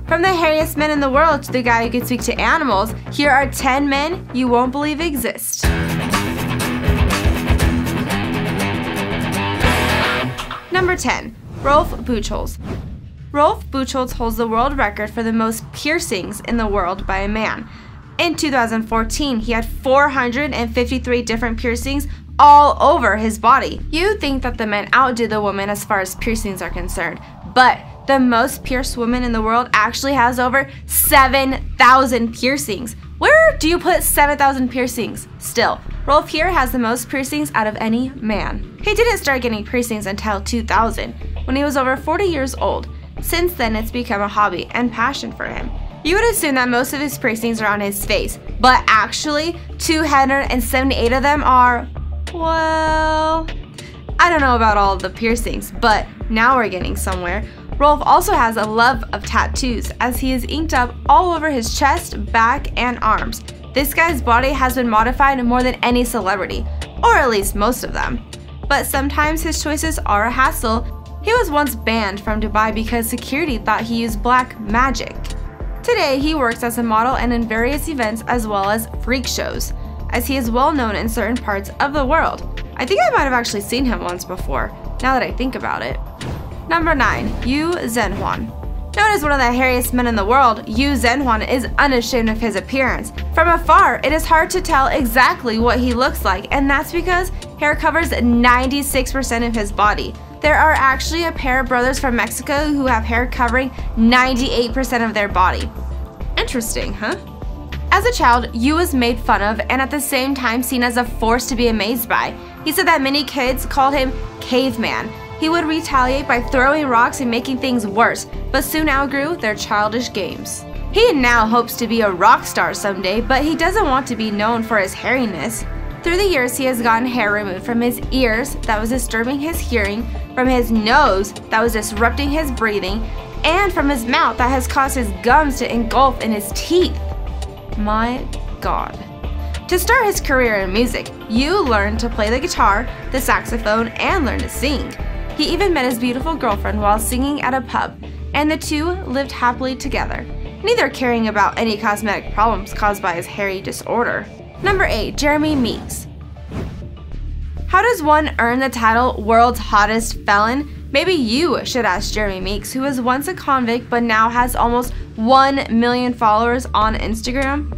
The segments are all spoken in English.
From the hairiest men in the world to the guy who can speak to animals, here are 10 men you won't believe exist. Number 10. Rolf Buchholz. Rolf Buchholz holds the world record for the most piercings in the world by a man. In 2014, he had 453 different piercings all over his body. You'd think that the men outdo the women as far as piercings are concerned, but the most pierced woman in the world actually has over 7,000 piercings. Where do you put 7,000 piercings? Still, Rolf here has the most piercings out of any man. He didn't start getting piercings until 2000, when he was over 40 years old. Since then, it's become a hobby and passion for him. You would assume that most of his piercings are on his face, but actually, 278 of them are, well, I don't know about all of the piercings, but now we're getting somewhere. Rolf also has a love of tattoos, as he is inked up all over his chest, back, and arms. This guy's body has been modified more than any celebrity, or at least most of them. But sometimes his choices are a hassle. He was once banned from Dubai because security thought he used black magic. Today, he works as a model and in various events as well as freak shows, as he is well known in certain parts of the world. I think I might have actually seen him once before, now that I think about it. Number 9. Yu Zhenhuan. Known as one of the hairiest men in the world, Yu Zhenhuan is unashamed of his appearance. From afar, it is hard to tell exactly what he looks like, and that's because hair covers 96% of his body. There are actually a pair of brothers from Mexico who have hair covering 98% of their body. Interesting, huh? As a child, Yu was made fun of and at the same time seen as a force to be amazed by. He said that many kids called him caveman. He would retaliate by throwing rocks and making things worse, but soon outgrew their childish games. He now hopes to be a rock star someday, but he doesn't want to be known for his hairiness. Through the years, he has gotten hair removed from his ears that was disturbing his hearing, from his nose that was disrupting his breathing, and from his mouth that has caused his gums to engulf in his teeth. My God. To start his career in music, Yu learned to play the guitar, the saxophone, and learned to sing. He even met his beautiful girlfriend while singing at a pub, and the two lived happily together, neither caring about any cosmetic problems caused by his hairy disorder. Number 8. Jeremy Meeks. How does one earn the title World's Hottest Felon? Maybe you should ask Jeremy Meeks, who was once a convict but now has almost 1 million followers on Instagram.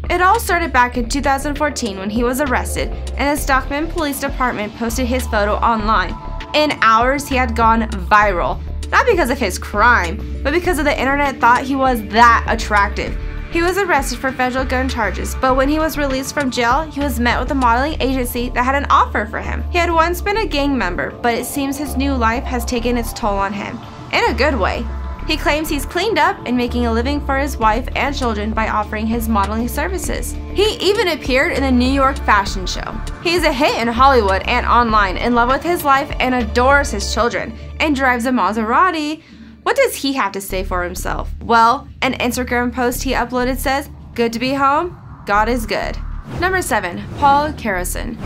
It all started back in 2014 when he was arrested and the Stockton Police Department posted his photo online. In hours, he had gone viral, not because of his crime, but because of the internet thought he was that attractive. He was arrested for federal gun charges, but when he was released from jail, he was met with a modeling agency that had an offer for him. He had once been a gang member, but it seems his new life has taken its toll on him, in a good way. He claims he's cleaned up and making a living for his wife and children by offering his modeling services. He even appeared in the New York fashion show. He's a hit in Hollywood and online, in love with his life and adores his children, and drives a Maserati. What does he have to say for himself? Well, an Instagram post he uploaded says, "Good to be home, God is good." Number 7. Paul Karason.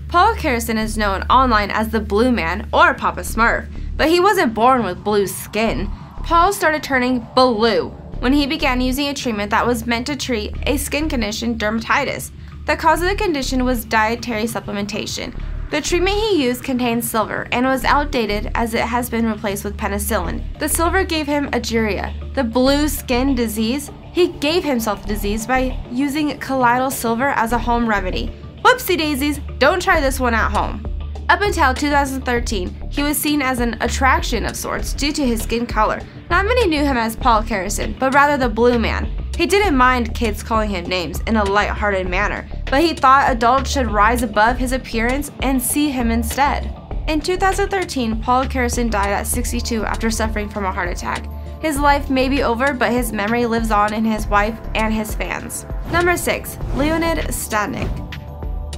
Paul Karason is known online as the Blue Man or Papa Smurf, but he wasn't born with blue skin. Paul started turning blue when he began using a treatment that was meant to treat a skin condition, dermatitis. The cause of the condition was dietary supplementation. The treatment he used contained silver and was outdated as it has been replaced with penicillin. The silver gave him ageria, the blue skin disease. He gave himself the disease by using colloidal silver as a home remedy. Whoopsie daisies, don't try this one at home. Up until 2013, he was seen as an attraction of sorts due to his skin color. Not many knew him as Paul Karason, but rather the Blue Man. He didn't mind kids calling him names in a light-hearted manner, but he thought adults should rise above his appearance and see him instead. In 2013, Paul Karason died at 62 after suffering from a heart attack. His life may be over, but his memory lives on in his wife and his fans. Number 6. Leonid Stadnyk.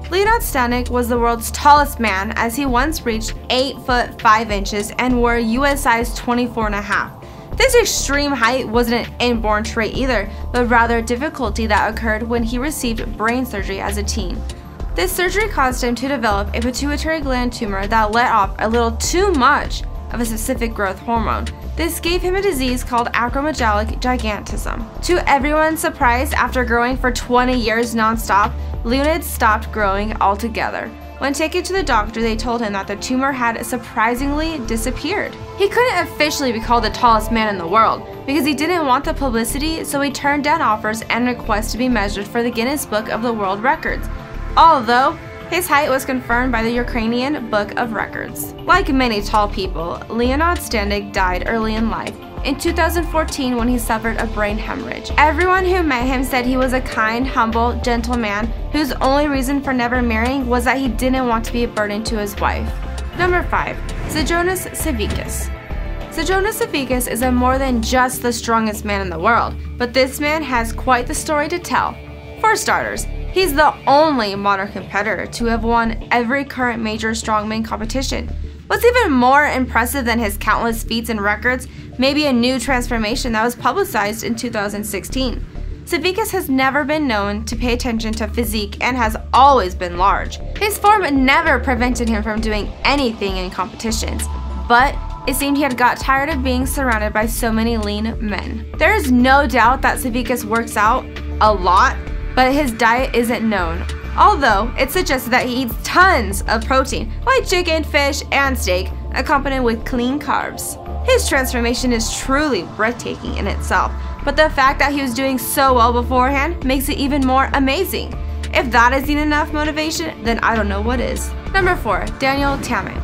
Leonid Stadnyk was the world's tallest man, as he once reached 8 foot 5 inches and wore a US size 24.5. This extreme height wasn't an inborn trait either, but rather a difficulty that occurred when he received brain surgery as a teen. This surgery caused him to develop a pituitary gland tumor that let off a little too much of a specific growth hormone. This gave him a disease called acromegalich gigantism. To everyone's surprise, after growing for 20 years non-stop, Leonid stopped growing altogether. When taken to the doctor, they told him that the tumor had surprisingly disappeared. He couldn't officially be called the tallest man in the world because he didn't want the publicity, so he turned down offers and requests to be measured for the Guinness Book of the World Records, although his height was confirmed by the Ukrainian Book of Records. Like many tall people, Leonid Stadnyk died early in life, in 2014 when he suffered a brain hemorrhage. Everyone who met him said he was a kind, humble, gentle man whose only reason for never marrying was that he didn't want to be a burden to his wife. Number 5. Jonas Savickas. Jonas Savickas is more than just the strongest man in the world, but this man has quite the story to tell. For starters, he's the only modern competitor to have won every current major strongman competition. What's even more impressive than his countless feats and records may be a new transformation that was publicized in 2016. Savickas has never been known to pay attention to physique and has always been large. His form never prevented him from doing anything in competitions, but it seemed he had got tired of being surrounded by so many lean men. There is no doubt that Savickas works out a lot, but his diet isn't known, although it's suggested that he eats tons of protein, like chicken, fish, and steak, accompanied with clean carbs. His transformation is truly breathtaking in itself, but the fact that he was doing so well beforehand makes it even more amazing. If that isn't enough motivation, then I don't know what is. Number 4. Tammet.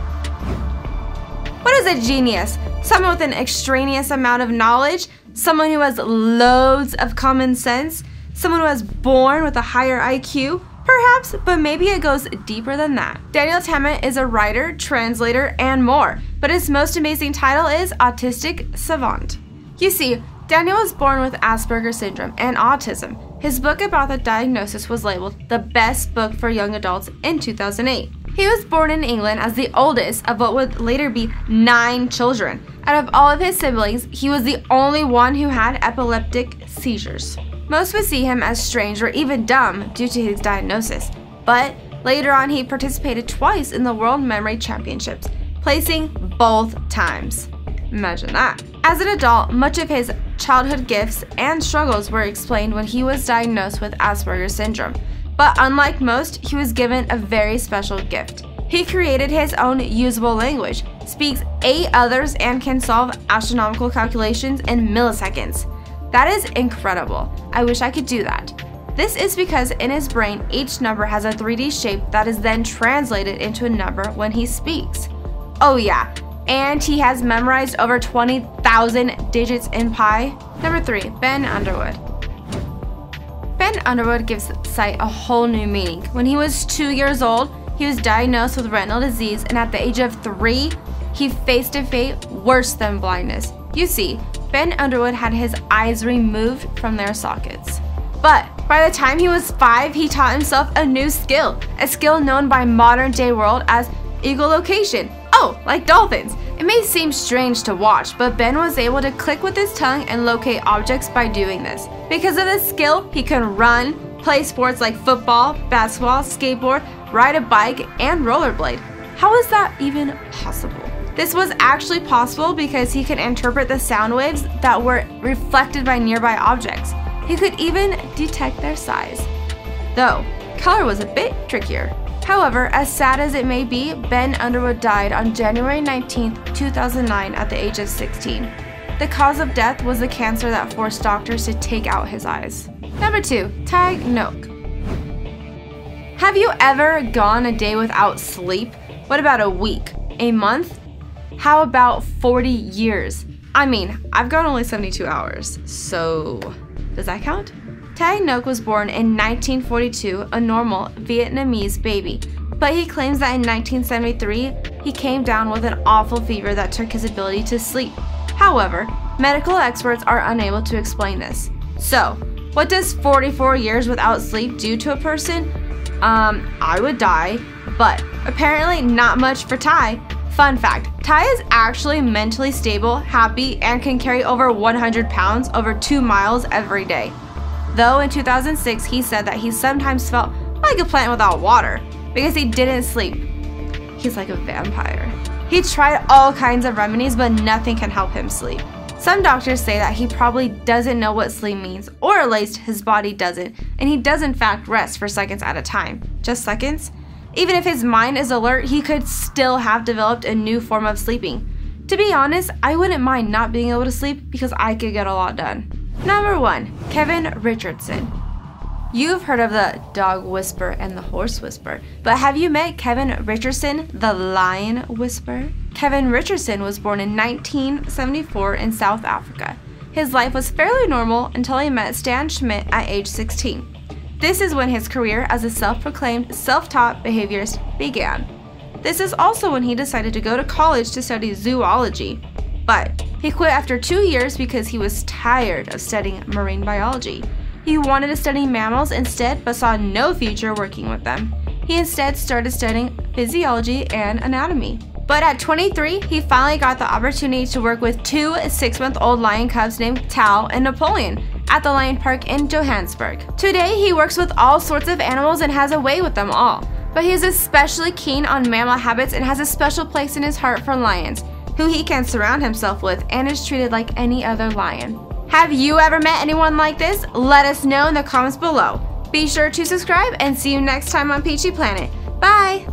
What is a genius? Someone with an extraneous amount of knowledge, someone who has loads of common sense, someone who was born with a higher IQ? Perhaps, but maybe it goes deeper than that. Tammet is a writer, translator, and more, but his most amazing title is Autistic Savant. You see, Daniel was born with Asperger's syndrome and autism. His book about the diagnosis was labeled the best book for young adults in 2008. He was born in England as the oldest of what would later be 9 children. Out of all of his siblings, he was the only one who had epileptic seizures. Most would see him as strange or even dumb due to his diagnosis, but later on he participated twice in the World Memory Championships, placing both times. Imagine that. As an adult, much of his childhood gifts and struggles were explained when he was diagnosed with Asperger's syndrome, but unlike most, he was given a very special gift. He created his own usable language, speaks 8 others, and can solve astronomical calculations in milliseconds. That is incredible. I wish I could do that. This is because in his brain, each number has a 3D shape that is then translated into a number when he speaks. Oh yeah, and he has memorized over 20,000 digits in pi. Number 3, Ben Underwood. Ben Underwood gives sight a whole new meaning. When he was 2 years old, he was diagnosed with retinal disease, and at the age of 3, he faced a fate worse than blindness. You see, Ben Underwood had his eyes removed from their sockets. But by the time he was 5, he taught himself a new skill, a skill known by modern-day world as echolocation. Oh, like dolphins. It may seem strange to watch, but Ben was able to click with his tongue and locate objects by doing this. Because of this skill, he can run, play sports like football, basketball, skateboard, ride a bike, and rollerblade. How is that even possible? This was actually possible because he could interpret the sound waves that were reflected by nearby objects. He could even detect their size. Though, color was a bit trickier. However, as sad as it may be, Ben Underwood died on January 19, 2009 at the age of 16. The cause of death was the cancer that forced doctors to take out his eyes. Number 2, Stadnyk. Have you ever gone a day without sleep? What about a week? A month? How about 40 years? I mean, I've gone only 72 hours, so does that count? Stadnyk was born in 1942, a normal Vietnamese baby, but he claims that in 1973, he came down with an awful fever that took his ability to sleep. However, medical experts are unable to explain this. So, what does 44 years without sleep do to a person? I would die, but apparently not much for Ty. Fun fact, Ty is actually mentally stable, happy, and can carry over 100 pounds over 2 miles every day. Though in 2006, he said that he sometimes felt like a plant without water because he didn't sleep. He's like a vampire. He tried all kinds of remedies, but nothing can help him sleep. Some doctors say that he probably doesn't know what sleep means, or at least his body doesn't, and he does in fact rest for seconds at a time. Just seconds? Even if his mind is alert, he could still have developed a new form of sleeping. To be honest, I wouldn't mind not being able to sleep because I could get a lot done. Number 1. Kevin Richardson. You've heard of the dog whisperer and the horse whisperer, but have you met Kevin Richardson, the lion whisperer? Kevin Richardson was born in 1974 in South Africa. His life was fairly normal until he met Stan Schmidt at age 16. This is when his career as a self-proclaimed self-taught behaviorist began. This is also when he decided to go to college to study zoology, but he quit after 2 years because he was tired of studying marine biology. He wanted to study mammals instead, but saw no future working with them. He instead started studying physiology and anatomy. But at 23, he finally got the opportunity to work with 2 6-month-old lion cubs named Tao and Napoleon at the Lion Park in Johannesburg. Today, he works with all sorts of animals and has a way with them all. But he is especially keen on mammal habits and has a special place in his heart for lions, who he can surround himself with and is treated like any other lion. Have you ever met anyone like this? Let us know in the comments below. Be sure to subscribe and see you next time on Peachy Planet. Bye!